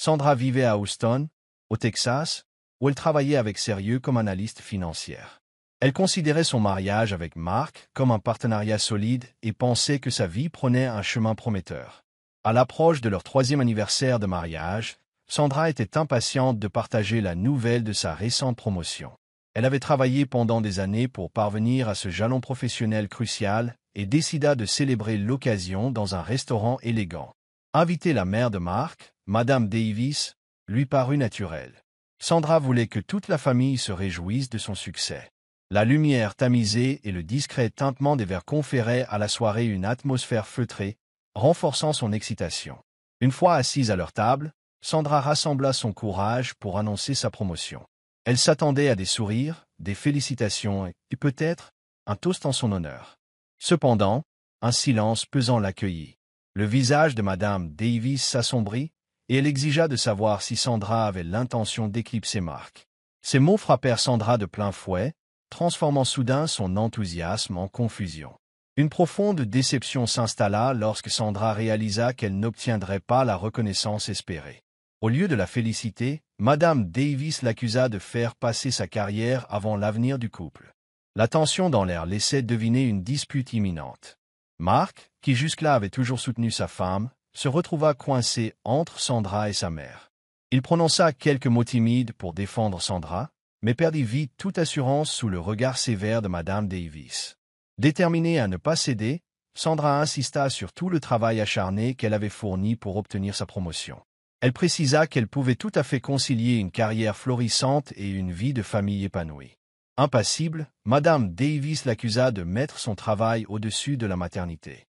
Sandra vivait à Houston, au Texas, où elle travaillait avec sérieux comme analyste financière. Elle considérait son mariage avec Mark comme un partenariat solide et pensait que sa vie prenait un chemin prometteur. À l'approche de leur 3e anniversaire de mariage, Sandra était impatiente de partager la nouvelle de sa récente promotion. Elle avait travaillé pendant des années pour parvenir à ce jalon professionnel crucial et décida de célébrer l'occasion dans un restaurant élégant. Inviter la mère de Mark, Madame Davis, lui parut naturel. Sandra voulait que toute la famille se réjouisse de son succès. La lumière tamisée et le discret tintement des verres conféraient à la soirée une atmosphère feutrée, renforçant son excitation. Une fois assise à leur table, Sandra rassembla son courage pour annoncer sa promotion. Elle s'attendait à des sourires, des félicitations et peut-être un toast en son honneur. Cependant, un silence pesant l'accueillit. Le visage de Madame Davis s'assombrit et elle exigea de savoir si Sandra avait l'intention d'éclipser Mark. Ces mots frappèrent Sandra de plein fouet, transformant soudain son enthousiasme en confusion. Une profonde déception s'installa lorsque Sandra réalisa qu'elle n'obtiendrait pas la reconnaissance espérée. Au lieu de la féliciter, Madame Davis l'accusa de faire passer sa carrière avant l'avenir du couple. La tension dans l'air laissait deviner une dispute imminente. Mark, qui jusque-là avait toujours soutenu sa femme, se retrouva coincé entre Sandra et sa mère. Il prononça quelques mots timides pour défendre Sandra, mais perdit vite toute assurance sous le regard sévère de Madame Davis. Déterminée à ne pas céder, Sandra insista sur tout le travail acharné qu'elle avait fourni pour obtenir sa promotion. Elle précisa qu'elle pouvait tout à fait concilier une carrière florissante et une vie de famille épanouie. Impassible, Madame Davis l'accusa de mettre son travail au-dessus de la maternité.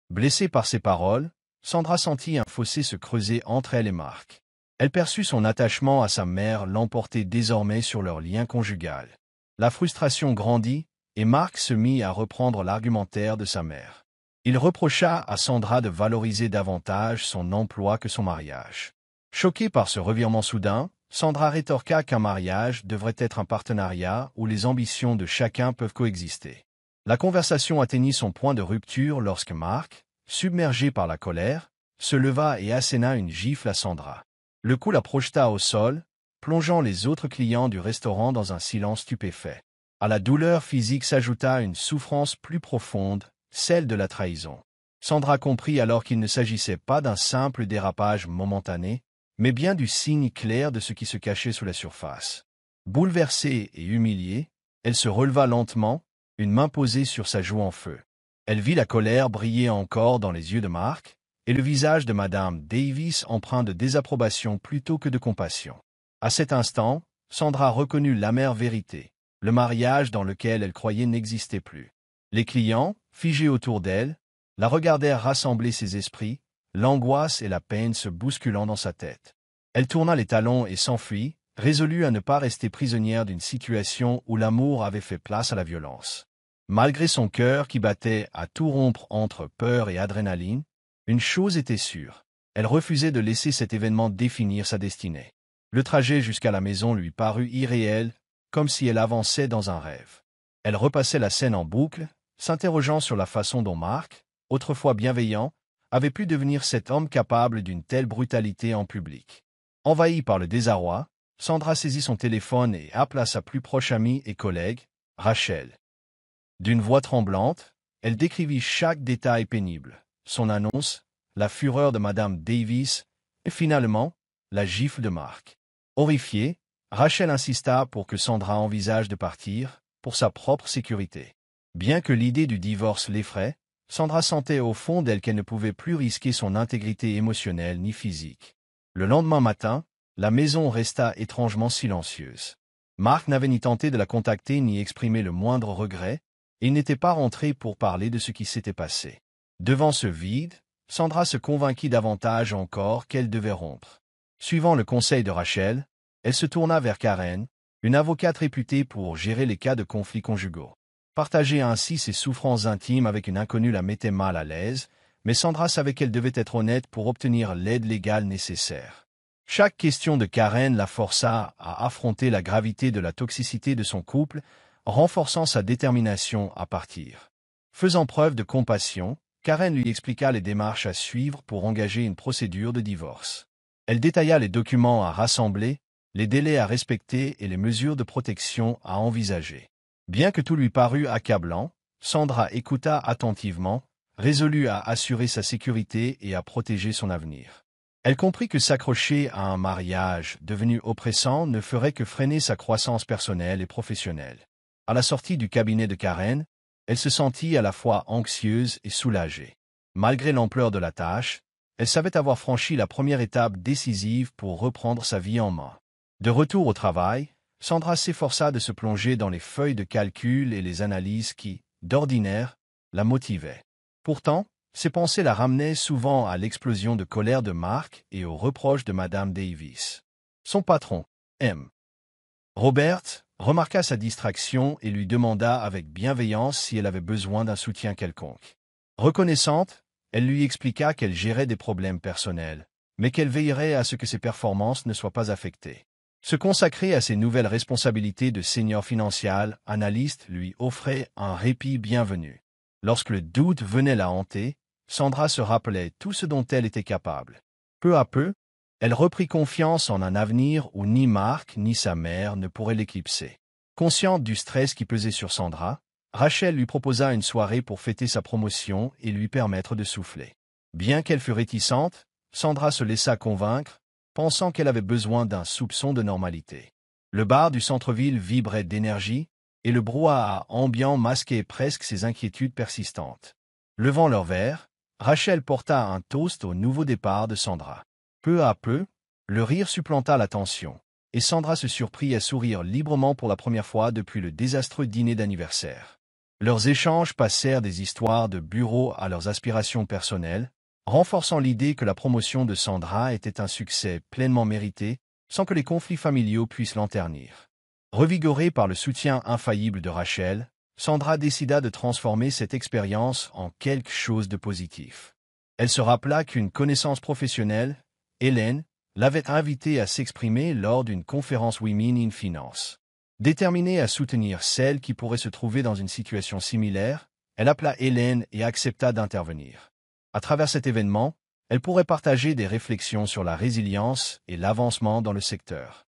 Blessée par ces paroles, Sandra sentit un fossé se creuser entre elle et Mark. Elle perçut son attachement à sa mère l'emporter désormais sur leur lien conjugal. La frustration grandit, et Mark se mit à reprendre l'argumentaire de sa mère. Il reprocha à Sandra de valoriser davantage son emploi que son mariage. Choquée par ce revirement soudain, Sandra rétorqua qu'un mariage devrait être un partenariat où les ambitions de chacun peuvent coexister. La conversation atteignit son point de rupture lorsque Mark, submergé par la colère, se leva et asséna une gifle à Sandra. Le coup la projeta au sol, plongeant les autres clients du restaurant dans un silence stupéfait. À la douleur physique s'ajouta une souffrance plus profonde, celle de la trahison. Sandra comprit alors qu'il ne s'agissait pas d'un simple dérapage momentané, mais bien du signe clair de ce qui se cachait sous la surface. Bouleversée et humiliée, elle se releva lentement, une main posée sur sa joue en feu. Elle vit la colère briller encore dans les yeux de Mark, et le visage de Madame Davis empreint de désapprobation plutôt que de compassion. À cet instant, Sandra reconnut l'amère vérité. Le mariage dans lequel elle croyait n'existait plus. Les clients, figés autour d'elle, la regardèrent rassembler ses esprits, l'angoisse et la peine se bousculant dans sa tête. Elle tourna les talons et s'enfuit, résolue à ne pas rester prisonnière d'une situation où l'amour avait fait place à la violence. Malgré son cœur qui battait à tout rompre entre peur et adrénaline, une chose était sûre, elle refusait de laisser cet événement définir sa destinée. Le trajet jusqu'à la maison lui parut irréel, comme si elle avançait dans un rêve. Elle repassait la scène en boucle, s'interrogeant sur la façon dont Mark, autrefois bienveillant, avait pu devenir cet homme capable d'une telle brutalité en public. Envahie par le désarroi, Sandra saisit son téléphone et appela sa plus proche amie et collègue, Rachel. D'une voix tremblante, elle décrivit chaque détail pénible, son annonce, la fureur de Madame Davis, et finalement, la gifle de Mark. Horrifiée, Rachel insista pour que Sandra envisage de partir, pour sa propre sécurité. Bien que l'idée du divorce l'effraie, Sandra sentait au fond d'elle qu'elle ne pouvait plus risquer son intégrité émotionnelle ni physique. Le lendemain matin, la maison resta étrangement silencieuse. Mark n'avait ni tenté de la contacter ni exprimé le moindre regret, et il n'était pas rentré pour parler de ce qui s'était passé. Devant ce vide, Sandra se convainquit davantage encore qu'elle devait rompre. Suivant le conseil de Rachel, elle se tourna vers Karen, une avocate réputée pour gérer les cas de conflits conjugaux. Partager ainsi ses souffrances intimes avec une inconnue la mettait mal à l'aise, mais Sandra savait qu'elle devait être honnête pour obtenir l'aide légale nécessaire. Chaque question de Karen la força à affronter la gravité de la toxicité de son couple, renforçant sa détermination à partir. Faisant preuve de compassion, Karen lui expliqua les démarches à suivre pour engager une procédure de divorce. Elle détailla les documents à rassembler, les délais à respecter et les mesures de protection à envisager. Bien que tout lui parût accablant, Sandra écouta attentivement, résolue à assurer sa sécurité et à protéger son avenir. Elle comprit que s'accrocher à un mariage devenu oppressant ne ferait que freiner sa croissance personnelle et professionnelle. À la sortie du cabinet de Karen, elle se sentit à la fois anxieuse et soulagée. Malgré l'ampleur de la tâche, elle savait avoir franchi la première étape décisive pour reprendre sa vie en main. De retour au travail, Sandra s'efforça de se plonger dans les feuilles de calcul et les analyses qui, d'ordinaire, la motivaient. Pourtant, ses pensées la ramenaient souvent à l'explosion de colère de Mark et aux reproches de Madame Davis. Son patron, M. Robert, remarqua sa distraction et lui demanda avec bienveillance si elle avait besoin d'un soutien quelconque. Reconnaissante, elle lui expliqua qu'elle gérait des problèmes personnels, mais qu'elle veillerait à ce que ses performances ne soient pas affectées. Se consacrer à ses nouvelles responsabilités de senior financier analyste lui offrait un répit bienvenu. Lorsque le doute venait la hanter, Sandra se rappelait tout ce dont elle était capable. Peu à peu, elle reprit confiance en un avenir où ni Mark ni sa mère ne pourraient l'éclipser. Consciente du stress qui pesait sur Sandra, Rachel lui proposa une soirée pour fêter sa promotion et lui permettre de souffler. Bien qu'elle fût réticente, Sandra se laissa convaincre, pensant qu'elle avait besoin d'un soupçon de normalité. Le bar du centre-ville vibrait d'énergie, et le brouhaha ambiant masquait presque ses inquiétudes persistantes. Levant leur verre, Rachel porta un toast au nouveau départ de Sandra. Peu à peu, le rire supplanta la tension, et Sandra se surprit à sourire librement pour la première fois depuis le désastreux dîner d'anniversaire. Leurs échanges passèrent des histoires de bureau à leurs aspirations personnelles, renforçant l'idée que la promotion de Sandra était un succès pleinement mérité, sans que les conflits familiaux puissent l'enternir. Revigorée par le soutien infaillible de Rachel, Sandra décida de transformer cette expérience en quelque chose de positif. Elle se rappela qu'une connaissance professionnelle, Hélène, l'avait invitée à s'exprimer lors d'une conférence Women in Finance. Déterminée à soutenir celles qui pourraient se trouver dans une situation similaire, elle appela Hélène et accepta d'intervenir. À travers cet événement, elle pourrait partager des réflexions sur la résilience et l'avancement dans le secteur.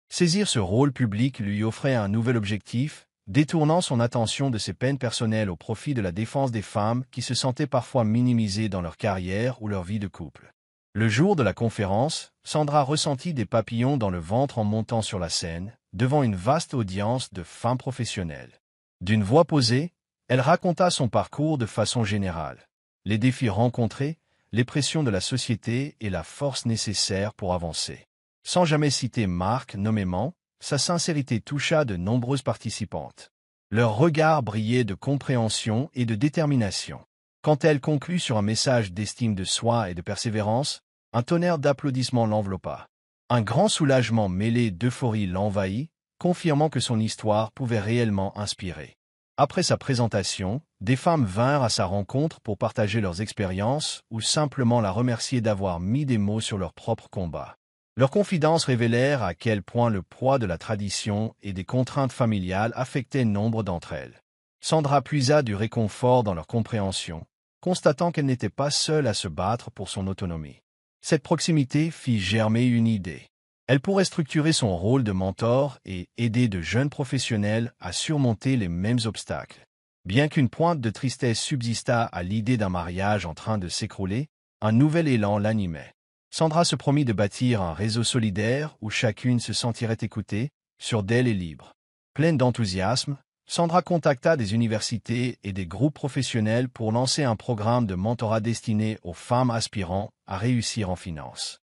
Saisir ce rôle public lui offrait un nouvel objectif, détournant son attention de ses peines personnelles au profit de la défense des femmes qui se sentaient parfois minimisées dans leur carrière ou leur vie de couple. Le jour de la conférence, Sandra ressentit des papillons dans le ventre en montant sur la scène, devant une vaste audience de femmes professionnelles. D'une voix posée, elle raconta son parcours de façon générale, les défis rencontrés, les pressions de la société et la force nécessaire pour avancer. Sans jamais citer Mark nommément, sa sincérité toucha de nombreuses participantes. Leurs regards brillaient de compréhension et de détermination. Quand elle conclut sur un message d'estime de soi et de persévérance, un tonnerre d'applaudissements l'enveloppa. Un grand soulagement mêlé d'euphorie l'envahit, confirmant que son histoire pouvait réellement inspirer. Après sa présentation, des femmes vinrent à sa rencontre pour partager leurs expériences ou simplement la remercier d'avoir mis des mots sur leur propre combat. Leurs confidences révélèrent à quel point le poids de la tradition et des contraintes familiales affectaient nombre d'entre elles. Sandra puisa du réconfort dans leur compréhension, constatant qu'elle n'était pas seule à se battre pour son autonomie. Cette proximité fit germer une idée. Elle pourrait structurer son rôle de mentor et aider de jeunes professionnels à surmonter les mêmes obstacles. Bien qu'une pointe de tristesse subsistât à l'idée d'un mariage en train de s'écrouler, un nouvel élan l'animait. Sandra se promit de bâtir un réseau solidaire où chacune se sentirait écoutée, sûre d'elle et libre. Pleine d'enthousiasme, Sandra contacta des universités et des groupes professionnels pour lancer un programme de mentorat destiné aux femmes aspirant à réussir en finance.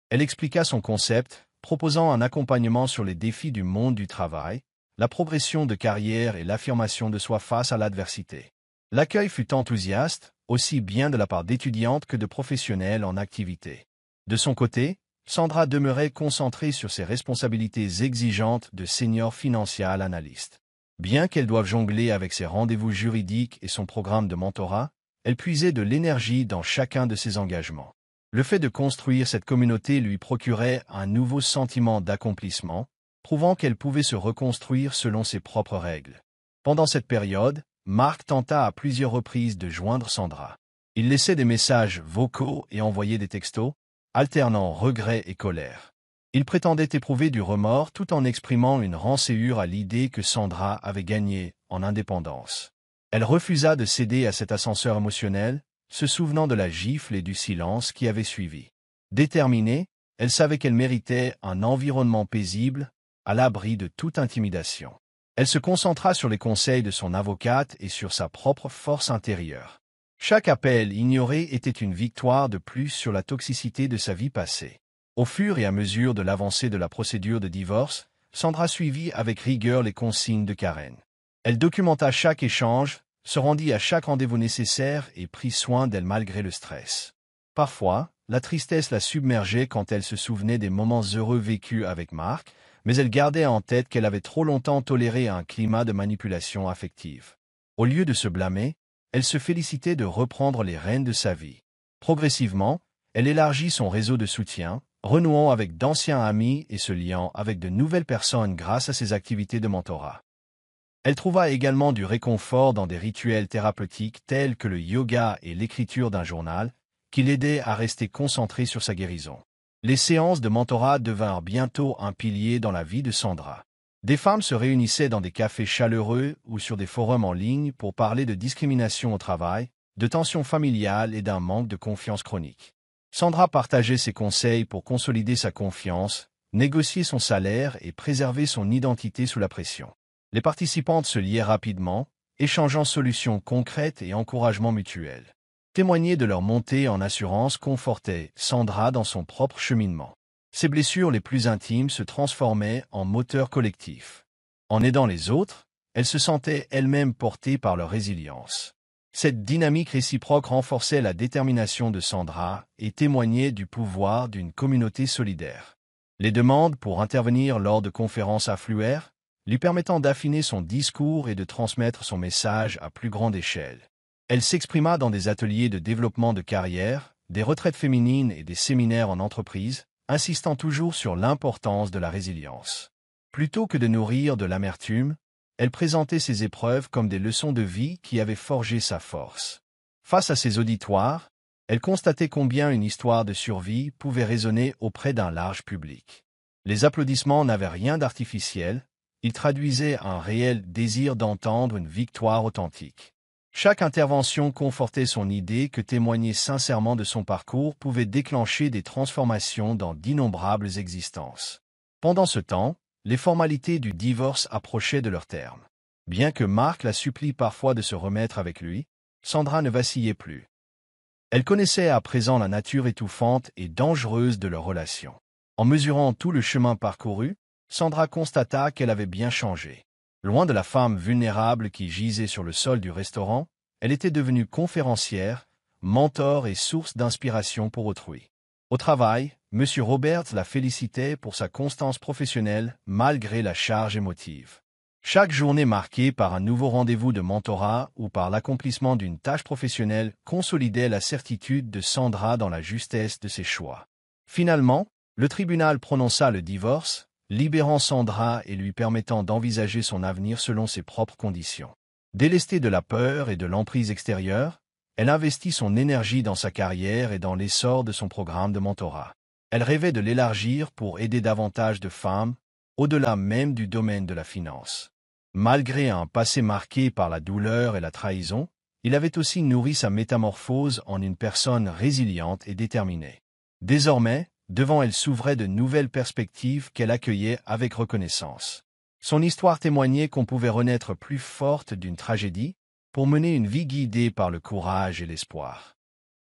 Elle expliqua son concept, proposant un accompagnement sur les défis du monde du travail, la progression de carrière et l'affirmation de soi face à l'adversité. L'accueil fut enthousiaste, aussi bien de la part d'étudiantes que de professionnels en activité. De son côté, Sandra demeurait concentrée sur ses responsabilités exigeantes de senior financier analyste. Bien qu'elle doive jongler avec ses rendez-vous juridiques et son programme de mentorat, elle puisait de l'énergie dans chacun de ses engagements. Le fait de construire cette communauté lui procurait un nouveau sentiment d'accomplissement, prouvant qu'elle pouvait se reconstruire selon ses propres règles. Pendant cette période, Mark tenta à plusieurs reprises de joindre Sandra. Il laissait des messages vocaux et envoyait des textos, alternant regret et colère. Il prétendait éprouver du remords tout en exprimant une rancœur à l'idée que Sandra avait gagné en indépendance. Elle refusa de céder à cet ascenseur émotionnel, se souvenant de la gifle et du silence qui avaient suivi. Déterminée, elle savait qu'elle méritait un environnement paisible, à l'abri de toute intimidation. Elle se concentra sur les conseils de son avocate et sur sa propre force intérieure. Chaque appel ignoré était une victoire de plus sur la toxicité de sa vie passée. Au fur et à mesure de l'avancée de la procédure de divorce, Sandra suivit avec rigueur les consignes de Karen. Elle documenta chaque échange, se rendit à chaque rendez-vous nécessaire et prit soin d'elle malgré le stress. Parfois, la tristesse la submergeait quand elle se souvenait des moments heureux vécus avec Mark, mais elle gardait en tête qu'elle avait trop longtemps toléré un climat de manipulation affective. Au lieu de se blâmer, elle se félicitait de reprendre les rênes de sa vie. Progressivement, elle élargit son réseau de soutien, renouant avec d'anciens amis et se liant avec de nouvelles personnes grâce à ses activités de mentorat. Elle trouva également du réconfort dans des rituels thérapeutiques tels que le yoga et l'écriture d'un journal, qui l'aidaient à rester concentrée sur sa guérison. Les séances de mentorat devinrent bientôt un pilier dans la vie de Sandra. Des femmes se réunissaient dans des cafés chaleureux ou sur des forums en ligne pour parler de discrimination au travail, de tensions familiales et d'un manque de confiance chronique. Sandra partageait ses conseils pour consolider sa confiance, négocier son salaire et préserver son identité sous la pression. Les participantes se liaient rapidement, échangeant solutions concrètes et encouragements mutuels. Témoigner de leur montée en assurance confortait Sandra dans son propre cheminement. Ses blessures les plus intimes se transformaient en moteur collectif. En aidant les autres, elle se sentait elle-même portée par leur résilience. Cette dynamique réciproque renforçait la détermination de Sandra et témoignait du pouvoir d'une communauté solidaire. Les demandes pour intervenir lors de conférences affluèrent, lui permettant d'affiner son discours et de transmettre son message à plus grande échelle. Elle s'exprima dans des ateliers de développement de carrière, des retraites féminines et des séminaires en entreprise, insistant toujours sur l'importance de la résilience. Plutôt que de nourrir de l'amertume, elle présentait ses épreuves comme des leçons de vie qui avaient forgé sa force. Face à ses auditoires, elle constatait combien une histoire de survie pouvait résonner auprès d'un large public. Les applaudissements n'avaient rien d'artificiel, ils traduisaient un réel désir d'entendre une victoire authentique. Chaque intervention confortait son idée que témoigner sincèrement de son parcours pouvait déclencher des transformations dans d'innombrables existences. Pendant ce temps, les formalités du divorce approchaient de leur terme. Bien que Mark la supplie parfois de se remettre avec lui, Sandra ne vacillait plus. Elle connaissait à présent la nature étouffante et dangereuse de leur relation. En mesurant tout le chemin parcouru, Sandra constata qu'elle avait bien changé. Loin de la femme vulnérable qui gisait sur le sol du restaurant, elle était devenue conférencière, mentor et source d'inspiration pour autrui. Au travail, M. Roberts la félicitait pour sa constance professionnelle malgré la charge émotive. Chaque journée marquée par un nouveau rendez-vous de mentorat ou par l'accomplissement d'une tâche professionnelle consolidait la certitude de Sandra dans la justesse de ses choix. Finalement, le tribunal prononça le divorce, libérant Sandra et lui permettant d'envisager son avenir selon ses propres conditions. Délestée de la peur et de l'emprise extérieure, elle investit son énergie dans sa carrière et dans l'essor de son programme de mentorat. Elle rêvait de l'élargir pour aider davantage de femmes, au-delà même du domaine de la finance. Malgré un passé marqué par la douleur et la trahison, il avait aussi nourri sa métamorphose en une personne résiliente et déterminée. Désormais, devant elle s'ouvraient de nouvelles perspectives qu'elle accueillait avec reconnaissance. Son histoire témoignait qu'on pouvait renaître plus forte d'une tragédie pour mener une vie guidée par le courage et l'espoir.